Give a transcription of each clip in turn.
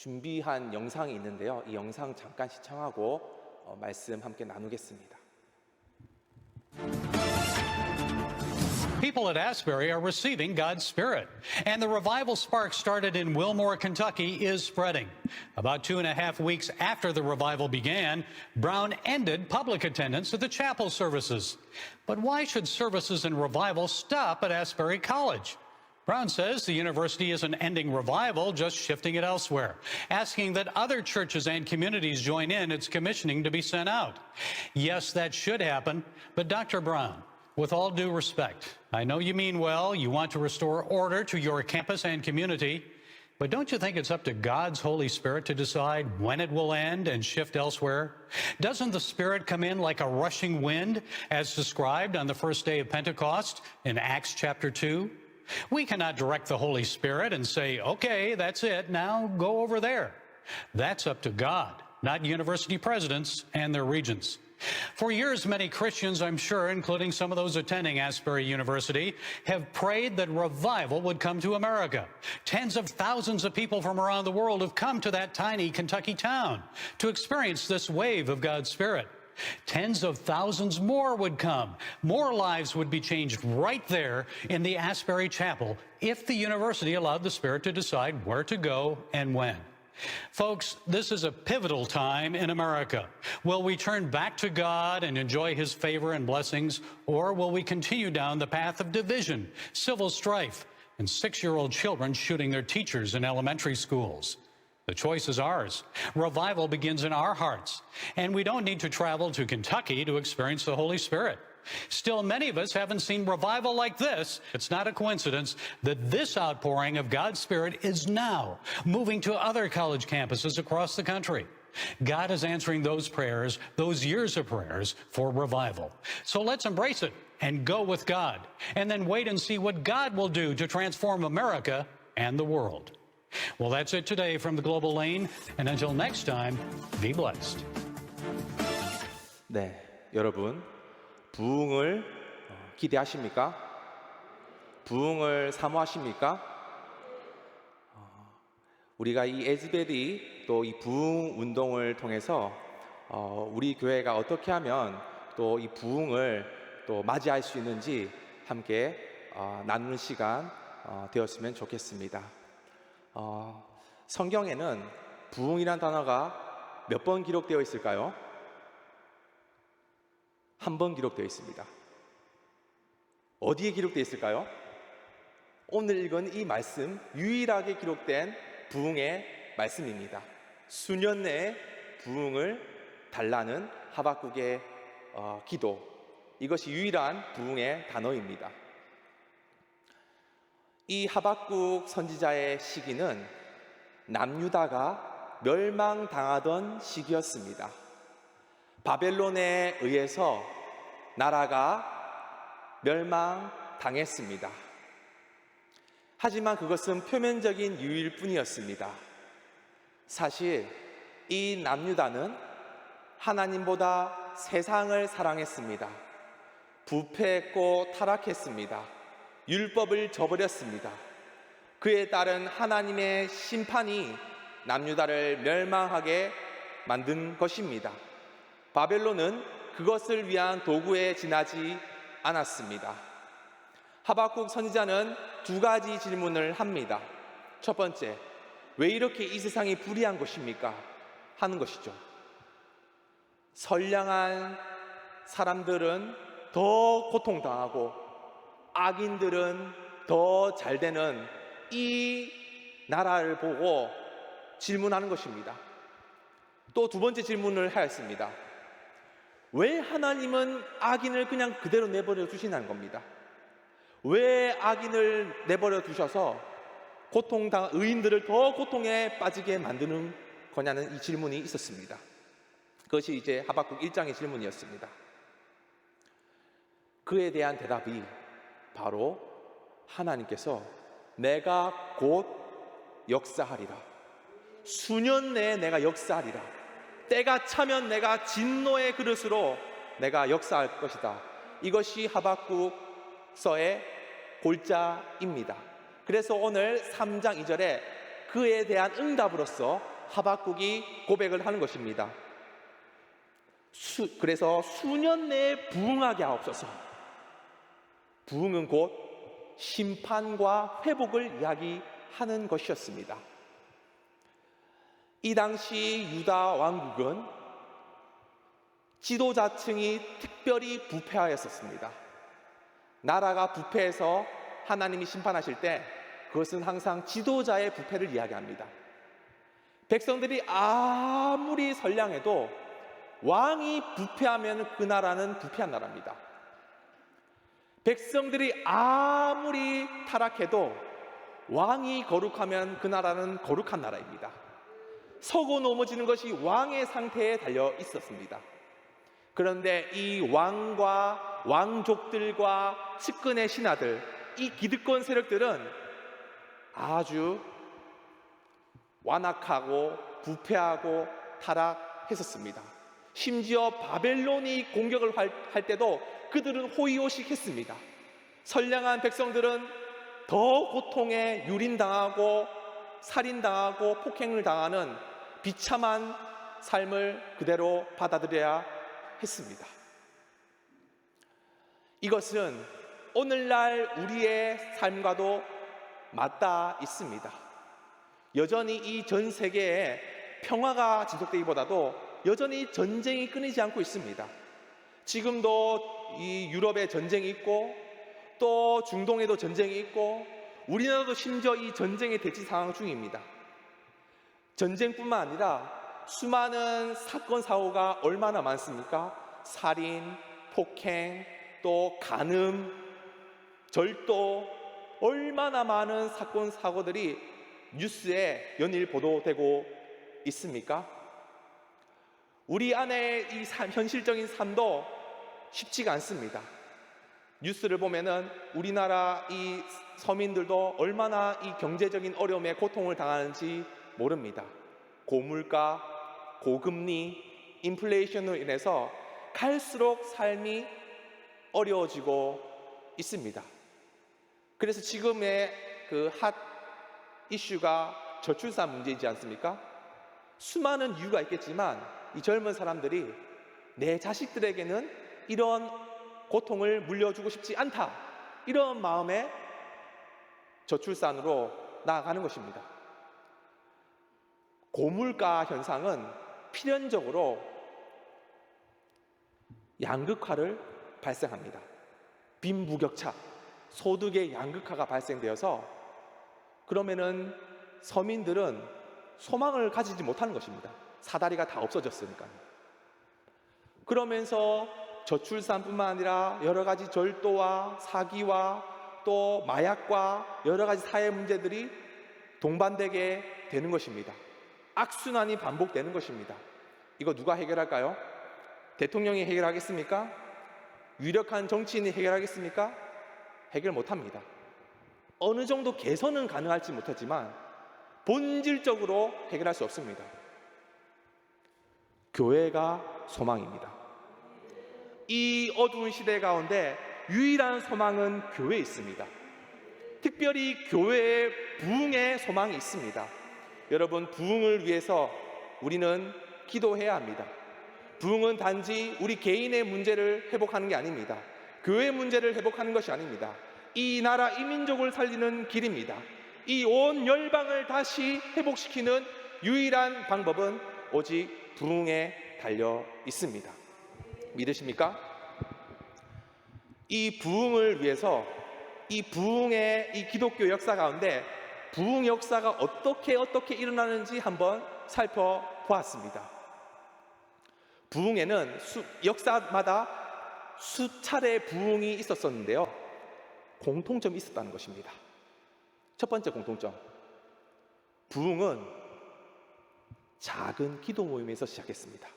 준비한 영상이 있는데요. 이 영상 잠깐 시청하고 말씀 함께 나누겠습니다. People at Asbury are receiving God's Spirit, and the revival spark started in Wilmore, Kentucky is spreading. About 2.5 weeks after the revival began, Brown ended public attendance at the chapel services. But why should services and revival stop at Asbury College? Brown says the university isn't ending revival, just shifting it elsewhere, asking that other churches and communities join in its commissioning to be sent out. Yes, that should happen, but Dr. Brown, with all due respect, I know you mean well, you want to restore order to your campus and community, but don't you think it's up to God's Holy Spirit to decide when it will end and shift elsewhere? Doesn't the Spirit come in like a rushing wind, as described on the first day of Pentecost in Acts chapter 2? We cannot direct the Holy Spirit and say, okay, that's it, now go over there. That's up to God, not university presidents and their regents. For years, many Christians, I'm sure, including some of those attending Asbury University, have prayed that revival would come to America. Tens of thousands of people from around the world have come to that tiny Kentucky town to experience this wave of God's Spirit. Tens of thousands more would come. More lives would be changed right there in the Asbury Chapel if the university allowed the Spirit to decide where to go and when. Folks, this is a pivotal time in America. Will we turn back to God and enjoy His favor and blessings, or will we continue down the path of division, civil strife, and 6-year-old children shooting their teachers in elementary schools? The choice is ours. Revival begins in our hearts, and we don't need to travel to Kentucky to experience the Holy Spirit. Still, many of us haven't seen revival like this. It's not a coincidence that this outpouring of God's Spirit is now moving to other college campuses across the country. God is answering those prayers, those years of prayers for revival. So let's embrace it and go with God, and then wait and see what God will do to transform America and the world. Well, that's it today from the Global Lane, and until next time, be blessed. 네, 여러분. 부흥을 기대하십니까? 부흥을 사모하십니까? 우리가 이 에즈베리 또 이 부흥 운동을 통해서 우리 교회가 어떻게 하면 또 이 부흥을 또 맞이할 수 있는지 함께 나누는 시간 되었으면 좋겠습니다. 성경에는 부흥이란 단어가 몇 번 기록되어 있을까요? 한 번 기록되어 있습니다. 어디에 기록되어 있을까요? 오늘 읽은 이 말씀, 유일하게 기록된 부흥의 말씀입니다. 수년 내에 부흥을 달라는 하박국의 기도, 이것이 유일한 부흥의 단어입니다. 이 하박국 선지자의 시기는 남유다가 멸망당하던 시기였습니다. 바벨론에 의해서 나라가 멸망당했습니다. 하지만 그것은 표면적인 이유일 뿐이었습니다. 사실 이 남유다는 하나님보다 세상을 사랑했습니다. 부패했고 타락했습니다. 율법을 저버렸습니다. 그에 따른 하나님의 심판이 남유다를 멸망하게 만든 것입니다. 바벨론은 그것을 위한 도구에 지나지 않았습니다. 하박국 선지자는 2가지 질문을 합니다. 첫 번째, 왜 이렇게 이 세상이 불의한 것입니까? 하는 것이죠. 선량한 사람들은 더 고통당하고 악인들은 더 잘되는 이 나라를 보고 질문하는 것입니다. 또 2번째 질문을 하였습니다. 왜 하나님은 악인을 그냥 그대로 내버려 두시는 겁니다. 왜 악인을 내버려 두셔서 의인들을 더 고통에 빠지게 만드는 거냐는 이 질문이 있었습니다. 그것이 이제 하박국 1장의 질문이었습니다. 그에 대한 대답이 바로 하나님께서 내가 곧 역사하리라. 수년 내에 내가 역사하리라. 때가 차면 내가 진노의 그릇으로 내가 역사할 것이다. 이것이 하박국서의 골자입니다. 그래서 오늘 3장 2절에 그에 대한 응답으로서 하박국이 고백을 하는 것입니다. 그래서 수년 내에 부흥하게 하옵소서. 부흥은 곧 심판과 회복을 이야기하는 것이었습니다. 이 당시 유다 왕국은 지도자층이 특별히 부패하였었습니다. 나라가 부패해서 하나님이 심판하실 때 그것은 항상 지도자의 부패를 이야기합니다. 백성들이 아무리 선량해도 왕이 부패하면 그 나라는 부패한 나라입니다. 백성들이 아무리 타락해도 왕이 거룩하면 그 나라는 거룩한 나라입니다. 서고 넘어지는 것이 왕의 상태에 달려 있었습니다. 그런데 이 왕과 왕족들과 측근의 신하들, 이 기득권 세력들은 아주 완악하고 부패하고 타락했었습니다. 심지어 바벨론이 공격을 할 때도 그들은 호의호식했습니다. 선량한 백성들은 더 고통에 유린당하고 살인당하고 폭행을 당하는 비참한 삶을 그대로 받아들여야 했습니다. 이것은 오늘날 우리의 삶과도 맞닿아 있습니다. 여전히 이 전 세계에 평화가 지속되기보다도 여전히 전쟁이 끊이지 않고 있습니다. 지금도 이 유럽에 전쟁이 있고 또 중동에도 전쟁이 있고 우리나라도 심지어 이 전쟁의 대치 상황 중입니다. 전쟁뿐만 아니라 수많은 사건 사고가 얼마나 많습니까? 살인, 폭행, 또 간음, 절도, 얼마나 많은 사건 사고들이 뉴스에 연일 보도되고 있습니까? 우리 안에 이 현실적인 삶도 쉽지가 않습니다. 뉴스를 보면은 우리나라 이 서민들도 얼마나 이 경제적인 어려움에 고통을 당하는지 모릅니다. 고물가, 고금리, 인플레이션으로 인해서 갈수록 삶이 어려워지고 있습니다. 그래서 지금의 그 핫 이슈가 저출산 문제이지 않습니까? 수많은 이유가 있겠지만 이 젊은 사람들이 내 자식들에게는 이런 고통을 물려주고 싶지 않다, 이런 마음에 저출산으로 나아가는 것입니다. 고물가 현상은 필연적으로 양극화를 발생합니다. 빈부격차, 소득의 양극화가 발생되어서 그러면은 서민들은 소망을 가지지 못하는 것입니다. 사다리가 다 없어졌으니까요. 그러면서 저출산뿐만 아니라 여러 가지 절도와 사기와 또 마약과 여러 가지 사회 문제들이 동반되게 되는 것입니다. 악순환이 반복되는 것입니다. 이거 누가 해결할까요? 대통령이 해결하겠습니까? 유력한 정치인이 해결하겠습니까? 해결 못합니다. 어느 정도 개선은 가능할지 못하지만 본질적으로 해결할 수 없습니다. 교회가 소망입니다. 이 어두운 시대 가운데 유일한 소망은 교회에 있습니다. 특별히 교회의 부흥의 소망이 있습니다. 여러분, 부흥을 위해서 우리는 기도해야 합니다. 부흥은 단지 우리 개인의 문제를 회복하는 게 아닙니다. 교회 문제를 회복하는 것이 아닙니다. 이 나라, 이 민족을 살리는 길입니다. 이 온 열방을 다시 회복시키는 유일한 방법은 오직 부흥에 달려 있습니다. 믿으십니까? 이 부흥을 위해서 이 부흥의 이 기독교 역사 가운데 부흥 역사가 어떻게 일어나는지 한번 살펴보았습니다. 부흥에는 역사마다 수차례 부흥이 있었었는데요, 공통점이 있었다는 것입니다. 첫 번째 공통점, 부흥은 작은 기도 모임에서 시작했습니다.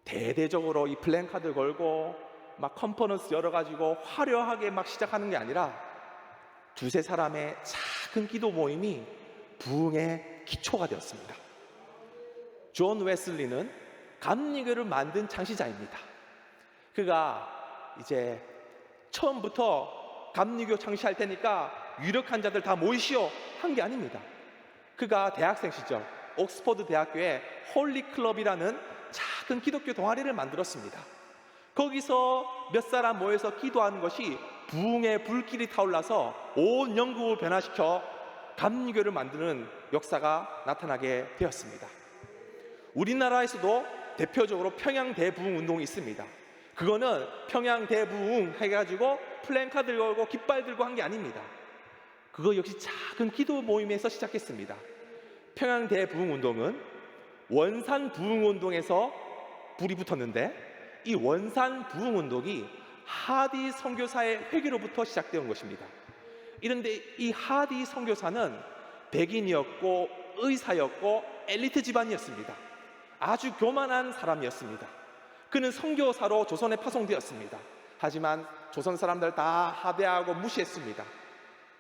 대대적으로 이 플랜카드 걸고 막 컨퍼런스 열어가지고 화려하게 막 시작하는 게 아니라 두세 사람의 작은 기도 모임이 부흥의 기초가 되었습니다. 존 웨슬리는 감리교를 만든 창시자입니다. 그가 이제 처음부터 감리교 창시할 테니까 유력한 자들 다 모이시오 한 게 아닙니다. 그가 대학생 시절 옥스퍼드 대학교에 홀리 클럽이라는 작은 기독교 동아리를 만들었습니다. 거기서 몇 사람 모여서 기도하는 것이 부흥의 불길이 타올라서 온 영국을 변화시켜 감리교를 만드는 역사가 나타나게 되었습니다. 우리나라에서도 대표적으로 평양 대부흥 운동이 있습니다. 그거는 평양 대부흥 해가지고 플랜카드 걸고 깃발 들고 한 게 아닙니다. 그거 역시 작은 기도 모임에서 시작했습니다. 평양 대부흥 운동은 원산 부흥 운동에서 불이 붙었는데, 이 원산 부흥 운동이 하디 선교사의 회개로부터 시작된 것입니다. 이런데 이 하디 선교사는 백인이었고 의사였고 엘리트 집안이었습니다. 아주 교만한 사람이었습니다. 그는 선교사로 조선에 파송되었습니다. 하지만 조선 사람들 다 하대하고 무시했습니다.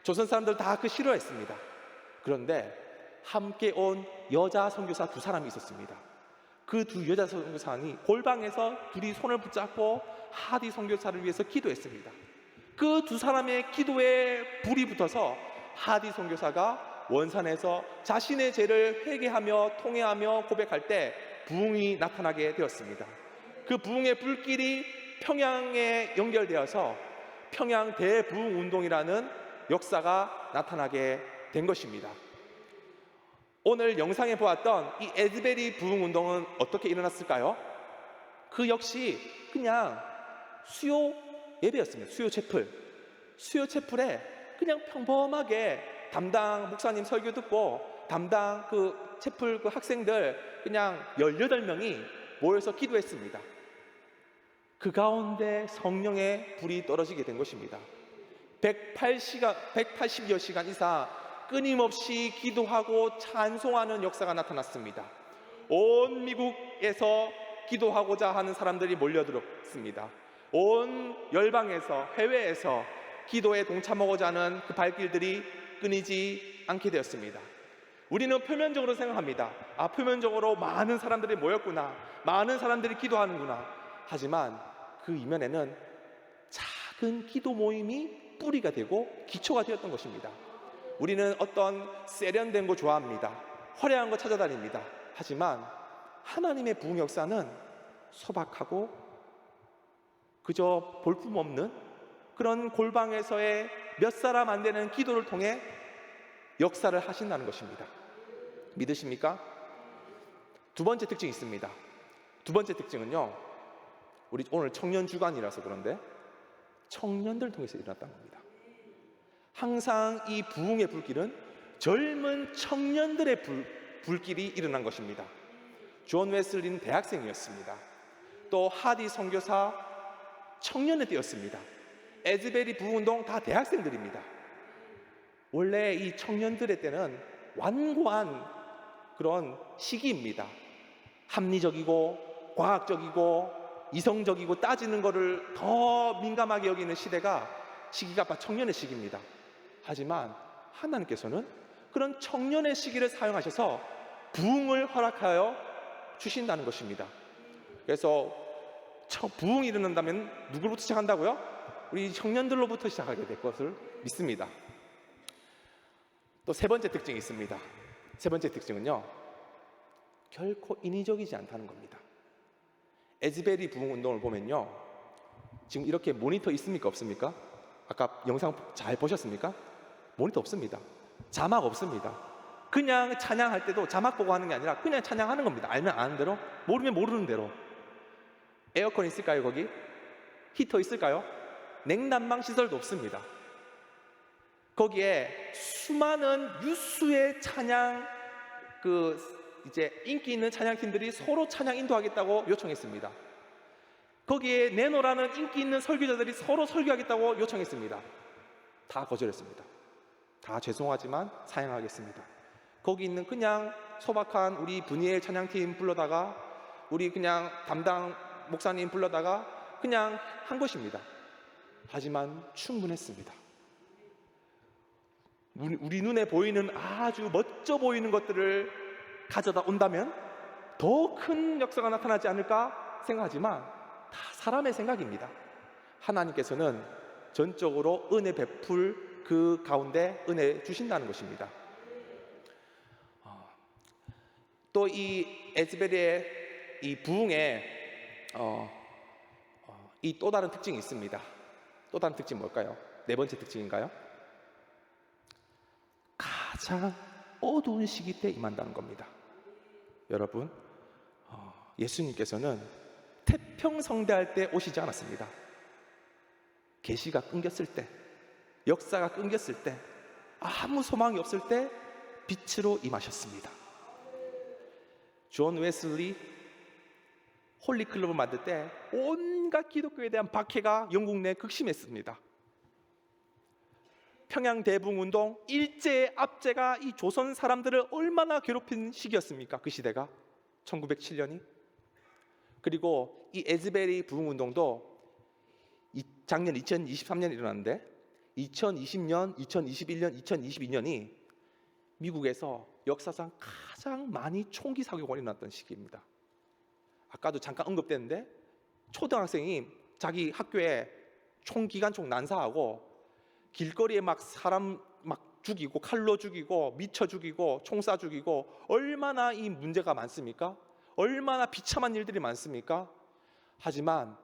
조선 사람들 다 그 싫어했습니다. 그런데 함께 온 여자 선교사 두 사람이 있었습니다. 그 두 여자 선교사니 골방에서 둘이 손을 붙잡고 하디 선교사를 위해서 기도했습니다. 그 두 사람의 기도에 불이 붙어서 하디 선교사가 원산에서 자신의 죄를 회개하며 통회하며 고백할 때 부흥이 나타나게 되었습니다. 그 부흥의 불길이 평양에 연결되어서 평양 대부흥 운동이라는 역사가 나타나게 된 것입니다. 오늘 영상에 보았던 이 에즈베리 부흥 운동은 어떻게 일어났을까요? 그 역시 그냥 수요 예배였습니다. 수요 채플에 그냥 평범하게 담당 목사님 설교 듣고 담당 그 채플 그 학생들 그냥 18명이 모여서 기도했습니다. 그 가운데 성령의 불이 떨어지게 된 것입니다. 180여 시간 이상 끊임없이 기도하고 찬송하는 역사가 나타났습니다. 온 미국에서 기도하고자 하는 사람들이 몰려들었습니다. 온 열방에서 해외에서 기도에 동참하고자 하는 그 발길들이 끊이지 않게 되었습니다. 우리는 표면적으로 생각합니다. 표면적으로 많은 사람들이 모였구나, 많은 사람들이 기도하는구나. 하지만 그 이면에는 작은 기도 모임이 뿌리가 되고 기초가 되었던 것입니다. 우리는 어떤 세련된 거 좋아합니다. 화려한 거 찾아다닙니다. 하지만 하나님의 부흥 역사는 소박하고 그저 볼품없는 그런 골방에서의 몇 사람 안 되는 기도를 통해 역사를 하신다는 것입니다. 믿으십니까? 두 번째 특징이 있습니다. 두 번째 특징은요, 우리 오늘 청년 주간이라서 그런데 청년들 통해서 일어났다는 겁니다. 항상 이 부흥의 불길은 젊은 청년들의 불길이 일어난 것입니다. 존 웨슬리는 대학생이었습니다. 또 하디 선교사 청년의 때였습니다. 에즈베리 부흥운동 다 대학생들입니다. 원래 이 청년들의 때는 완고한 그런 시기입니다. 합리적이고 과학적이고 이성적이고 따지는 것을 더 민감하게 여기는 시기가 바로 청년의 시기입니다. 하지만 하나님께서는 그런 청년의 시기를 사용하셔서 부흥을 허락하여 주신다는 것입니다. 그래서 부흥이 일어난다면 누구로부터 시작한다고요? 우리 청년들로부터 시작하게 될 것을 믿습니다. 또 세 번째 특징이 있습니다. 세 번째 특징은요, 결코 인위적이지 않다는 겁니다. 에즈베리 부흥 운동을 보면요, 지금 이렇게 모니터 있습니까 없습니까? 아까 영상 잘 보셨습니까? 모니터 없습니다. 자막 없습니다. 그냥 찬양할 때도 자막 보고 하는 게 아니라 그냥 찬양하는 겁니다. 알면 아는 대로, 모르면 모르는 대로. 에어컨 있을까요 거기? 히터 있을까요? 냉난방 시설도 없습니다. 거기에 수많은 유수의 찬양 이제 인기 있는 찬양팀들이 서로 찬양 인도하겠다고 요청했습니다. 거기에 내노라는 인기 있는 설교자들이 서로 설교하겠다고 요청했습니다. 다 거절했습니다. 다 죄송하지만 사양하겠습니다. 거기 있는 그냥 소박한 우리 분이엘 찬양팀 불러다가 우리 그냥 담당 목사님 불러다가 그냥 한 것입니다. 하지만 충분했습니다. 우리 눈에 보이는 아주 멋져 보이는 것들을 가져다 온다면 더 큰 역사가 나타나지 않을까 생각하지만 다 사람의 생각입니다. 하나님께서는 전적으로 은혜 베풀 그 가운데 은혜 주신다는 것입니다. 또 이 에즈벨의 이 부흥에 이 또 다른 특징이 있습니다. 또 다른 특징 뭘까요? 네 번째 특징인가요? 가장 어두운 시기 때 임한다는 겁니다. 여러분, 예수님께서는 태평성대할 때 오시지 않았습니다. 계시가 끊겼을 때, 역사가 끊겼을 때, 아무 소망이 없을 때 빛으로 임하셨습니다. 존 웨슬리 홀리클럽을 만들 때 온갖 기독교에 대한 박해가 영국 내에 극심했습니다. 평양대붕운동 일제의 압제가 이 조선 사람들을 얼마나 괴롭힌 시기였습니까? 그 시대가 1907년이. 그리고 이 에즈베리 부흥운동도 작년 2023년 일어났는데 2020년, 2021년, 2022년이 미국에서 역사상 가장 많이 총기 사고가 일어났던 시기입니다. 아까도 잠깐 언급됐는데 초등학생이 자기 학교에 기관총 난사하고 길거리에 막 사람 막 죽이고 칼로 죽이고 미쳐 죽이고 총 쏴 죽이고 얼마나 이 문제가 많습니까? 얼마나 비참한 일들이 많습니까? 하지만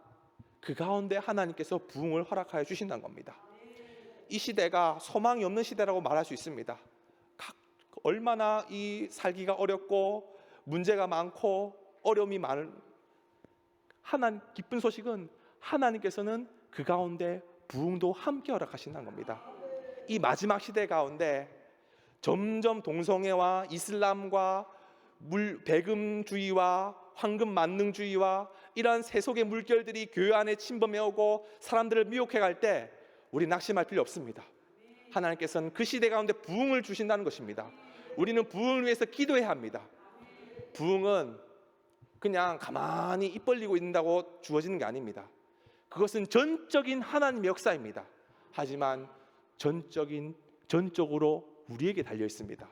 그 가운데 하나님께서 부흥을 허락하여 주신다는 겁니다. 이 시대가 소망이 없는 시대라고 말할 수 있습니다. 얼마나 이 살기가 어렵고 문제가 많고 어려움이 많은 기쁜 소식은 하나님께서는 그 가운데 부흥도 함께 허락하신다는 겁니다. 이 마지막 시대 가운데 점점 동성애와 이슬람과 배금주의와 황금 만능주의와 이러한 세속의 물결들이 교회 안에 침범해 오고 사람들을 미혹해 갈 때 우리 낙심할 필요 없습니다. 하나님께서는 그 시대 가운데 부흥을 주신다는 것입니다. 우리는 부흥을 위해서 기도해야 합니다. 부흥은 그냥 가만히 입 벌리고 있는다고 주어지는 게 아닙니다. 그것은 전적인 하나님의 역사입니다. 하지만 전적으로 우리에게 달려 있습니다.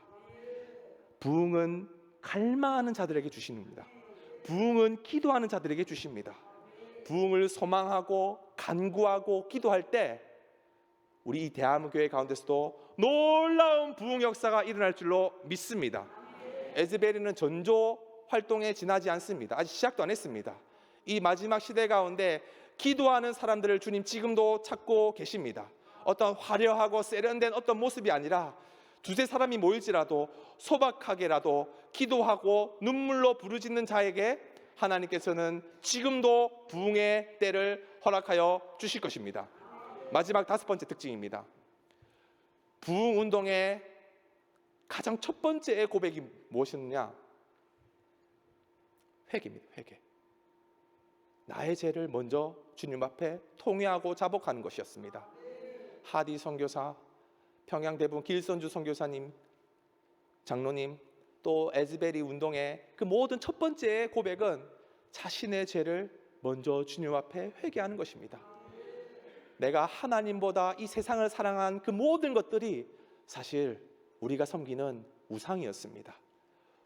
부흥은 갈망하는 자들에게 주십니다. 부흥은 기도하는 자들에게 주십니다. 부흥을 소망하고 간구하고 기도할 때 우리 이 대한민국교회 가운데서도 놀라운 부흥 역사가 일어날 줄로 믿습니다. 에즈베리는 전조 활동에 지나지 않습니다. 아직 시작도 안 했습니다. 이 마지막 시대 가운데 기도하는 사람들을 주님 지금도 찾고 계십니다. 어떤 화려하고 세련된 어떤 모습이 아니라 두세 사람이 모일지라도 소박하게라도 기도하고 눈물로 부르짖는 자에게 하나님께서는 지금도 부흥의 때를 허락하여 주실 것입니다. 마지막 다섯 번째 특징입니다. 부흥 운동의 가장 첫 번째 고백이 무엇이었느냐? 회개입니다. 회개. 나의 죄를 먼저 주님 앞에 통회하고 자복하는 것이었습니다. 하디 선교사, 평양대붕 길선주 선교사님, 장로님, 또 에즈베리 운동의 그 모든 첫 번째 고백은 자신의 죄를 먼저 주님 앞에 회개하는 것입니다. 내가 하나님보다 이 세상을 사랑한 그 모든 것들이 사실 우리가 섬기는 우상이었습니다.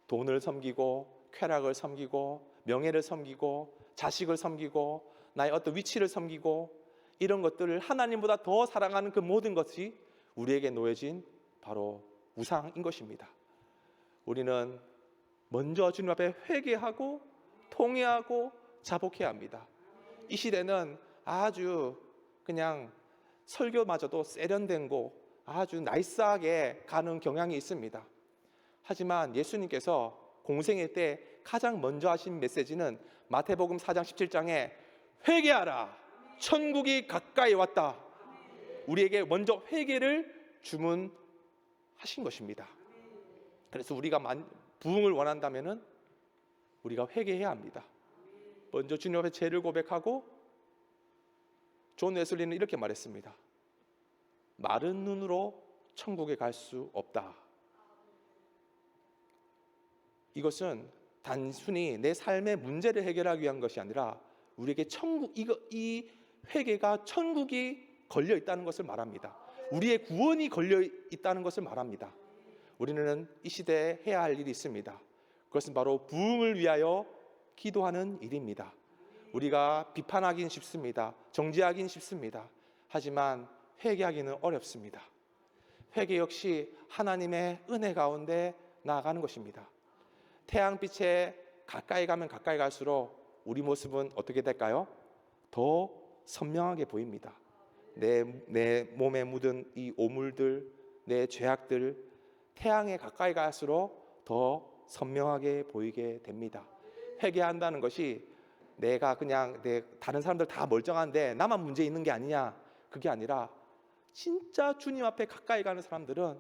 돈을 섬기고 쾌락을 섬기고 명예를 섬기고 자식을 섬기고 나의 어떤 위치를 섬기고 이런 것들을 하나님보다 더 사랑하는 그 모든 것이 우리에게 놓여진 바로 우상인 것입니다. 우리는 먼저 주님 앞에 회개하고 통회하고 자복해야 합니다. 이 시대는 아주 그냥 설교마저도 세련된 거 아주 나이스하게 가는 경향이 있습니다. 하지만 예수님께서 공생일 때 가장 먼저 하신 메시지는 마태복음 4장 17장에 회개하라 천국이 가까이 왔다. 우리에게 먼저 회개를 주문하신 것입니다. 그래서 우리가 부흥을 원한다면 우리가 회개해야 합니다. 먼저 주님 앞에 죄를 고백하고 존 웨슬리는 이렇게 말했습니다. 마른 눈으로 천국에 갈 수 없다. 이것은 단순히 내 삶의 문제를 해결하기 위한 것이 아니라 우리에게 이 회개가 천국이 걸려 있다는 것을 말합니다. 우리의 구원이 걸려 있다는 것을 말합니다. 우리는 이 시대에 해야 할 일이 있습니다. 그것은 바로 부흥을 위하여 기도하는 일입니다. 우리가 비판하기는 쉽습니다. 정죄하기는 쉽습니다. 하지만 회개하기는 어렵습니다. 회개 역시 하나님의 은혜 가운데 나아가는 것입니다. 태양빛에 가까이 가면 가까이 갈수록 우리 모습은 어떻게 될까요? 더 선명하게 보입니다. 내 몸에 묻은 이 오물들, 내 죄악들, 태양에 가까이 갈수록 더 선명하게 보이게 됩니다. 회개한다는 것이 내가 그냥 다른 사람들 다 멀쩡한데 나만 문제 있는 게 아니냐, 그게 아니라 진짜 주님 앞에 가까이 가는 사람들은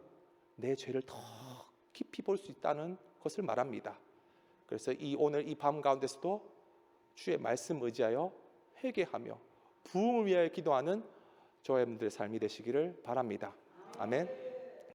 내 죄를 더 깊이 볼 수 있다는 것을 말합니다. 그래서 오늘 이 밤 가운데서도 주의 말씀 의지하여 회개하며 부흥을 위하여 기도하는 저와 여러분들의 삶이 되시기를 바랍니다. 아멘.